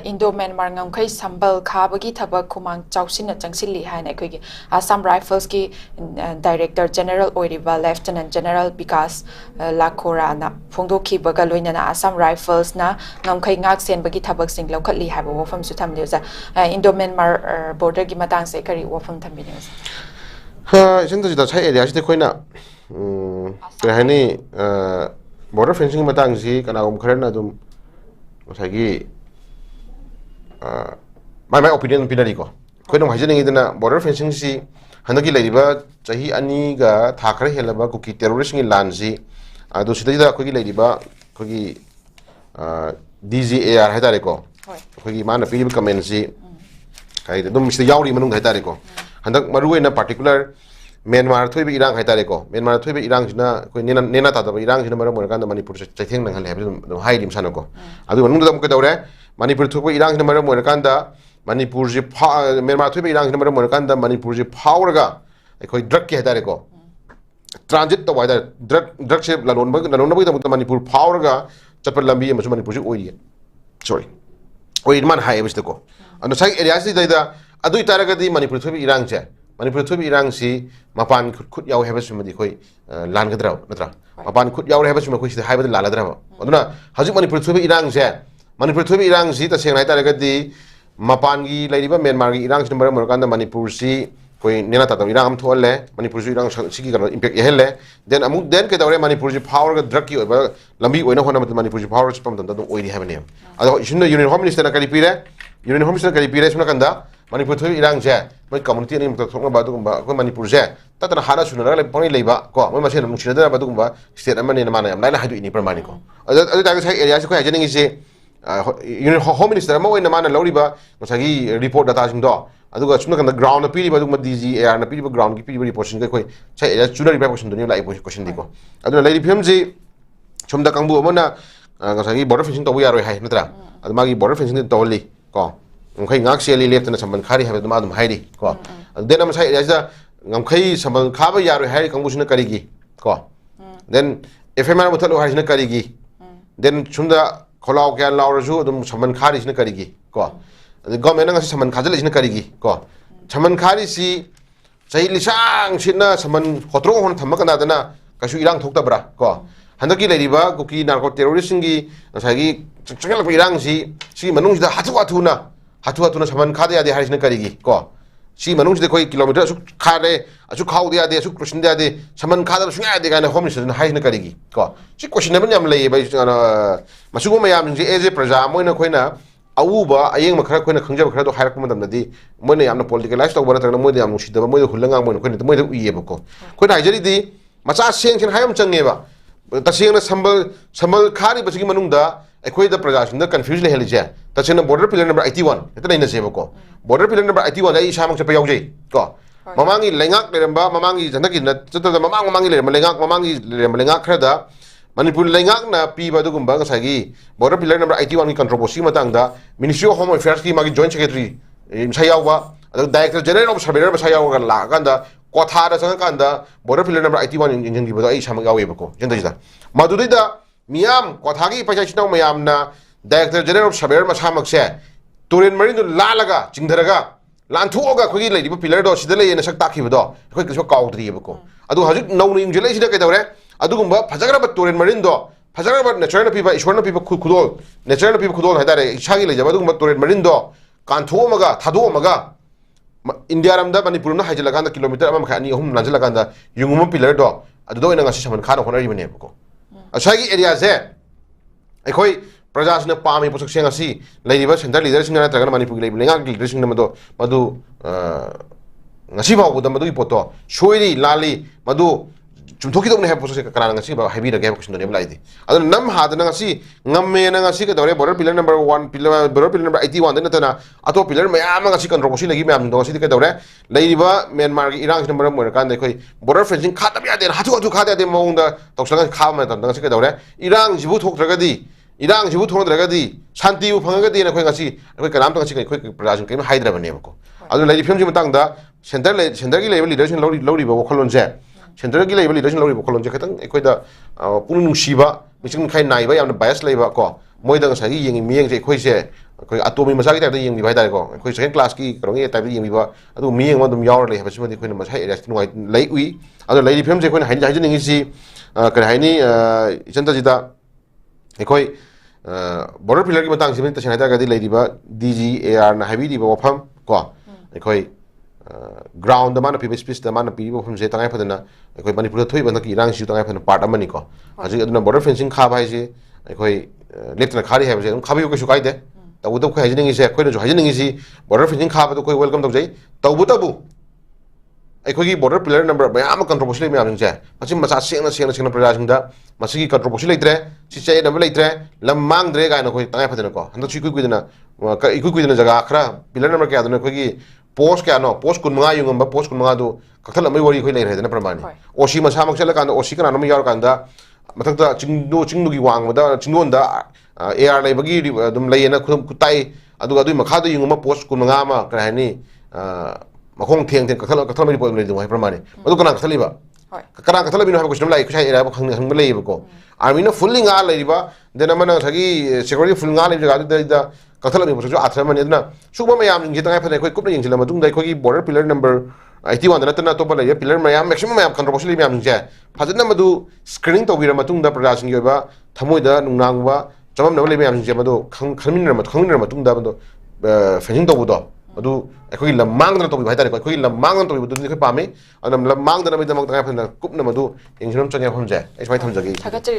Indo Myanmar ngamkai sambal khabagi thabak khumang chawsina changsilli haina khoi Assam Rifles ki Director General oiriba Lieutenant General Bikas Lakhora na phongdokhi baga loinana Assam Rifles na ngamkai ngak sen bagi thabak sing lokhatli haba wafam su thamle ja Indo Myanmar border gi matang se kari wafam thambini ha sendajida chai area site khoina hani border fencing matang si kana kharna dum sagi my opinion pinari ko koino hajing idana border fencing si hanaki laiba chahi ani ga thakra helaba kuki terrorist ngi lan si adu sidida kogi laiba kogi DGAR haitare ko kogi mana pi comment si kai dum sida yauri manung haitare ko handak maruena particular Myanmar thoibe irang haitare ko Myanmar thoibe irang sina koi nena ta da irang sina maram kan Manipur chaitheng nang hale dum hai dim sanako adu manung dam ko dawre Manipur thoibe irang sina maram kan da Manipur ji Myanmar thoibe irang sina maram kan da Manipur ji phawraga koi drug ki haitare ko transit to waida drug se lalon ba da Manipur phawraga chapal lambi ma Manipur ji oi sorry oi man hai bista ko anu sai area si da adu itaraga di Manipur thoibe irang che Manipur thoibe irang si mapan khut yaw heba sumadi khoi lan gadraw natra mapan khut yaw heba sumadi khoi sida haibada laladra aduna hajuk Manipur thoibe irang se Manipur thoibe irang si ta sengnai taraga di mapan gi laiba Myanmar gi irang number morkanda Manipur si koi nena ta irang am tholle Manipur si irang sigi kan impact yehelle then amuk then ke dawre Manipur si power ga drug ki oba lambi oina hona Manipur si power spam tan dum oiri hebane ado shunno union home minister na kali pire union home minister kali pire suna kanda Manipur thoibe irang je moi community ni mta thokna ba dugumba ko Manipur je tatana hana sunara le poni leiba ko moi masen nung sinada ba dugumba state amani na mana am laila hadu ini permani ko adu ta ga area ko hajening ise union home minister ma oina mana loriba masagi report data sing do aduga sumna kan ground na pili ba dugumba DGAR na pili ba ground ki pili report sing ko sai area chuna report question do ni lai question di ko adu lai phim ji chumda kangbu amana masagi border fencing to ya roi hai natra adu magi border fencing to li ko ngai ngak seli left na samban khari habe dum adum hairi ko then am sai ya ngai samban khaba ya roi hairi kangbu sina karigi ko then FMR muthalo hairi sina karigi then chunda kholau kya lauraju dum samban khari sina karigi ko government nga samban khajal sina karigi ko samban khari si sai lisang sina samban khotro hon thamaka dana kasu irang thokta bra ko handaki leiriba kuki narco terrorist ngi sagi changala irang si manung sida hatu na saman khade ade harisna karigi ko si manung sida koi kilometer su khare asu khau dia de su krushin dia de saman khada su ya de kana home sida harisna karigi ko si question ne yam lei bai masu go mayam ji as a praja moina khoina awuba ayeng makhara khoina khangjaba khara do hairak madam nadi moina yamna politicalize to bana tagna moina yam nusidaba moina hulanga moina khoina moina uye ba ko khoina hajari di macha seng hayam change ba taseng na sambal khari basigi manungda ekoi da praja sinda confuse le helije tasena border pillar number 81 eta naina seba ko border pillar number 81 ai samang se payauje ko mamangi lengak leramba mamangi janaki na chata mamangi leramba lengak khada Manipur lengak na pi ba dugumba ngasagi border pillar number 81 ki controversy matangda Ministry of Home Affairs ki magi joint secretary sayawa director general of surveyor sayawa kan la kanda kotha da sang kanda border pillar number 81 injin gi ba ai samang yawe ba ko jendajida madudida Miam kothagi pachachina mayam na Director General of Saber Masamak se Turin Marino Lalaga Chingdaraga Lantuoga Kugi lady pillar do Sidale and Sakaki do quick as a cow tribuco. Adu has it no injulation Adugumba Pazagraba Turin Marindo Pazagraba natural people is one of people could all natural people could all had a Chagila Javaduma Turin Marindo Kantuomaga Tadomaga India Ramda Manipurna Hajalaganda kilometer Amkani home Lanzalaganda Yungum pillar do Adu in a Saman Kano Honor even Nebuco. Asagi area ze ekoi prajas na pami posok senga si laiba center leader singa taga Manipur lenga leader singa madu ngasi ba budam madu ipoto shoiri lali madu chumthoki dong ne ha posok kana ngasi ba heavy rage question ne laidi adu nam hada na ngasi ngamme na ngasi ka dore border pillar number 1 pillar border pillar number 81 den tana ato pillar mayam ngasi controversy lagi mayam dong ngasi ka dore laiba Myanmar gi irang number mo kan dekoi border fencing khata bya den hatu khata de maungda toksang khama tan ngasi ka dore irang jibu thok dragadi irang jibu thok dragadi shanti bu phangagadi na khoi ngasi khoi kanam to ngasi khoi prajin kai haidra bane ko adu lai film ji matangda center gi level leadership lori ba wakhalon je center gi level leadership lori wakhalon je khatang ekoi da punu nungsiba miching khai naiba yamna bias leiba ko moida ngasi yengi miyeng je khoi se ꯑꯩꯈꯣꯏ ꯑꯇꯣꯝꯕꯤ ꯃꯆꯥꯒꯤ ꯇꯥꯏꯞꯇ ꯌꯦꯡꯕꯤꯕ ꯍꯥꯏꯇꯥꯔꯦꯀꯣ ꯑꯩꯈꯣꯏ ꯁꯦꯀꯦꯟ ꯀ꯭ꯂꯥꯁꯀꯤ ꯀꯩꯅꯣꯒꯤ ꯇꯥꯏꯞꯇ ꯌꯦꯡꯕꯤꯕ ꯑꯗꯨ ꯃꯤꯠꯌꯦꯡ ꯑꯃ ꯑꯗꯨꯝ ꯌꯥꯎꯔ ꯂꯩ ꯍꯥꯏꯕꯁꯤꯃꯗꯤ ꯑꯩꯈꯣꯏꯅ ꯃꯁꯥ ꯑꯦꯔꯤꯌꯥꯁꯤ ꯂꯩ ꯎꯏ ꯑꯗꯣ ꯂꯩꯔꯤꯕ ꯐꯤꯕꯝꯁꯦ ꯑꯩꯈꯣꯏꯅ ꯍꯥꯏꯖꯅꯤꯡꯉꯤꯁꯤ ꯀꯔꯤ ꯍꯥꯏꯅꯤ ꯏꯆꯟꯇꯁꯤꯗ ꯑꯩꯈꯣꯏ ꯕꯣꯔꯗꯔ ꯄꯤꯂꯔꯒꯤ ꯃꯇꯥꯡꯁꯤꯃ ꯇꯁꯦꯡꯅ ꯍꯥꯏꯇꯥꯔꯒꯗꯤ ꯂꯩꯔꯤꯕ DGARꯅ ꯍꯥꯏꯕꯤꯔꯤꯕ ꯋꯥꯐꯝ ꯀꯣ ꯑꯩꯈꯣꯏ ꯒ꯭ꯔꯥꯎꯟꯗ ꯃꯥꯅ ꯄꯤꯕ ꯁ꯭ꯄꯤꯆꯇ ꯃꯥꯅ ꯄꯤꯔꯤꯕ ꯋꯥꯐꯝꯁꯦ ꯇꯉꯥꯏꯐꯗꯅ ꯑꯩꯈꯣꯏ ꯃꯅꯤꯄꯨꯔꯗ ꯊꯣꯛꯏꯕ ꯍꯟꯗꯛꯀꯤ ꯏꯔꯥꯡꯁꯤꯁꯨ ꯇꯉꯥꯏꯐꯗꯅ ꯄꯥꯔꯠ ꯑꯃꯅꯤꯀꯣ ꯍꯧꯖꯤꯛ ꯑꯗꯨꯅ ꯕꯣꯔꯗꯔ ꯐꯦꯟꯁꯤꯡ ꯈꯥꯕ ꯍꯥꯏꯁꯦ ꯑꯩꯈꯣꯏ ꯂꯦꯞꯇꯅ ꯈꯥꯔꯤ ꯍꯥꯏꯕꯁꯦ ꯑꯗꯨꯝ ꯈꯥꯕꯤꯌꯨ ꯀꯩꯁꯨ ꯀꯥꯏꯗꯦ ꯇꯧꯕꯇꯕꯨ ꯑꯩꯈꯣꯏ ꯍꯥꯏꯖꯅꯤꯡꯉꯤꯁꯦ ꯑꯩꯈꯣꯏꯅꯁꯨ ꯍꯥꯏꯖꯅꯤꯡꯉꯤꯁꯤ ꯕꯣꯔꯗꯔ ꯐꯦꯟꯁꯤꯡ ꯈꯥꯕꯗꯣ ꯑꯩꯈꯣꯏ ꯋꯦꯜꯀꯝ ꯇꯧꯖꯩ ꯇꯧꯕꯇꯕꯨ ꯑꯩꯈꯣꯏꯒꯤ ꯕꯣꯔꯗꯔ ꯄꯤꯂꯔ ꯅꯝꯕꯔ ꯃꯌꯥꯝ ꯑꯃ ꯀꯟꯇ꯭ꯔꯣꯕꯔꯁꯤ ꯂꯩ ꯃꯌꯥꯝꯁꯤꯡꯁꯦ ꯃꯁꯤ ꯃꯆꯥ ꯁꯦꯡꯅ ꯄ꯭ꯔꯖꯥꯁꯤꯡꯗ ꯃꯁꯤꯒꯤ ꯀꯟꯇ꯭ꯔꯣꯕꯔꯁꯤ ꯂꯩꯇ꯭ꯔꯦ ꯁꯤ ꯆꯌꯦꯠꯅꯕ ꯂꯩꯇ꯭ꯔꯦ ꯂꯝ ꯃꯥꯡꯗ꯭ꯔꯦ ꯀꯥꯏꯅ ꯑꯩꯈꯣꯏ ꯇꯉꯥꯏꯐꯗꯅꯀꯣ ꯍꯟꯗꯛꯁꯨ ꯏꯀꯨꯏ ꯀꯨꯏꯗꯅ ꯖꯒꯥ ꯈꯔ ꯄꯤꯂꯔ ꯅꯝꯕꯔ ꯀꯌꯥꯗꯅꯣ ꯑꯩꯈꯣꯏꯒꯤ ꯄꯣꯁ ꯀꯌꯥꯅꯣ ꯄꯣꯁ 15 ꯌꯨꯡꯉꯝꯕ ꯄꯣꯁ 15ꯗꯨ ꯀꯛꯊꯠꯂꯝꯕꯒꯤ ꯋꯥꯔꯤ ꯑꯩꯈꯣꯏ ꯂꯩꯔꯦ ꯍꯥꯏꯗꯅ ꯄ꯭ꯔꯃꯥꯟꯅꯤ OC ꯃꯁꯥꯃꯛ ꯆꯠꯂꯀꯥꯟꯗ OC ꯀꯅꯥꯅꯣꯝ ꯌꯥꯎꯔꯀꯥꯟꯗ ꯃꯊꯛꯇ ꯆꯤꯡꯗꯨꯒꯤ ꯋꯥꯡꯃꯗ ꯆꯤꯡꯗꯣꯟꯗ AR ꯂꯩꯕꯒꯤ ꯑꯗꯨꯝ ꯂꯩꯌꯦꯅ ꯇꯥꯛꯏ ꯑꯗꯨꯒ ꯑꯗꯨꯒꯤ ꯃꯈꯥꯗ ꯌꯨꯡꯉꯝꯕ ꯄꯣꯁ 15 ꯑꯃ ꯀꯔꯤ ꯍꯥꯏꯅꯤ ꯃꯈꯣꯡ ꯊꯦꯡ ꯀꯛꯊꯠꯂꯝꯕꯒꯤ ꯄꯣꯠ ꯂꯩꯗꯧ ꯍꯥꯏ ꯄ꯭ꯔꯃꯥꯟꯅꯤ ꯃꯗꯨ ꯀꯅꯥ ꯀꯛꯊꯠꯂꯤꯕ ꯀꯅꯥ ꯀꯛꯊꯠꯂꯝꯃꯤꯅꯣ ꯍꯥꯏꯕ ꯀꯣꯏꯁꯟ ꯂꯥꯛꯏ ꯑꯩꯈꯣꯏ ꯑꯦꯔꯤꯌꯥ ꯍꯪꯕ ꯂꯩꯌꯦꯕꯀꯣ ꯑꯥꯔꯃꯤꯅ ꯐꯨꯜꯂꯤ ꯉꯥ ꯂꯩꯔꯤꯕ ꯗꯦꯟ ꯑꯃꯅ ꯉꯁꯥꯏꯒꯤ ꯁꯦꯀꯨꯔꯤꯇꯤ ꯐꯨꯜ ꯉꯥ ꯂꯩꯕ ꯖꯒꯥꯗꯨꯗ ꯀꯛꯊꯠꯂꯝꯃꯤꯕ ꯄꯣꯠꯁꯨ ꯑꯥꯊ꯭ꯔ ꯑꯃꯅꯤ ꯑꯗꯨꯅ ꯁꯨꯒꯨꯝꯕ ꯃꯌꯥꯝꯁꯤꯡꯁꯤ ꯇꯉꯥꯏꯐꯗꯅ ꯑꯩꯈꯣꯏ ꯀꯨꯞꯅ ꯌꯦꯡꯁꯤꯜꯂ ꯃꯇꯨꯡꯗ ꯑꯩꯈꯣꯏꯒꯤ ꯕꯣꯔꯗꯔ ꯄꯤꯂꯔ ꯅꯝꯕꯔ 81ꯗ ꯅꯠꯇꯅ ꯑꯇꯣꯞꯄ ꯂꯩꯔꯤꯕ ꯄꯤꯂꯔ ꯃꯌꯥꯝ ꯃꯦꯛꯁꯤꯃꯝ ꯃꯌꯥꯝ ꯀꯟꯇ꯭ꯔꯣꯕꯔꯁꯤ ꯂꯩꯕ ꯃꯌꯥꯝꯁꯤꯡꯁꯦ ꯐꯖꯅ ꯃꯗꯨ ꯁ꯭ꯀ꯭ꯔꯤꯅꯤꯡ ꯇꯧꯕꯤꯔ ꯃꯇꯨꯡꯗ ꯄ꯭ꯔꯖꯥꯁꯤꯡꯒꯤ ꯑꯣꯏꯕ ꯊꯃꯣꯏꯗ ꯅꯨꯡꯅꯥꯡꯕ ꯆꯃꯝꯅꯕ ꯂꯩꯕ ꯃꯌꯥꯝꯁꯤꯡꯁꯦ ꯃꯗꯨ ꯈꯪꯃꯤꯟꯅꯔ ꯃꯇꯨꯡꯗ ꯃꯗꯨ ꯐꯦꯟꯁꯤꯡ ꯇꯧꯕꯗꯣ ꯑꯗꯨ ꯑꯩꯈꯣꯏꯒꯤ ꯂꯝ ꯃꯥꯡꯗꯅ ꯇꯧꯕꯤꯕ ꯍꯥꯏꯇꯥꯔꯦꯀꯣ ꯑꯩꯈꯣꯏꯒꯤ ꯂꯝ ꯃꯥꯡꯗꯅ ꯇꯧꯕꯤꯕꯗꯨꯅꯤ ꯑꯩꯈꯣꯏ ꯄꯥꯝꯃꯤ ꯑꯗꯨꯅ ꯂꯝ ꯃꯥꯡꯗꯅꯕꯒꯤꯗꯃꯛ ꯇꯉꯥꯏꯐꯗꯅ ꯀꯨꯞꯅ ꯃꯗꯨ ꯌꯦꯡꯁꯤꯟꯕ ꯆꯪꯉꯦ ꯋꯥꯐꯝꯁꯦ ꯑꯩ ꯁꯨꯃꯥꯏꯅ ꯊꯝꯖꯒꯦ ꯊꯥꯒꯠꯆꯔꯤ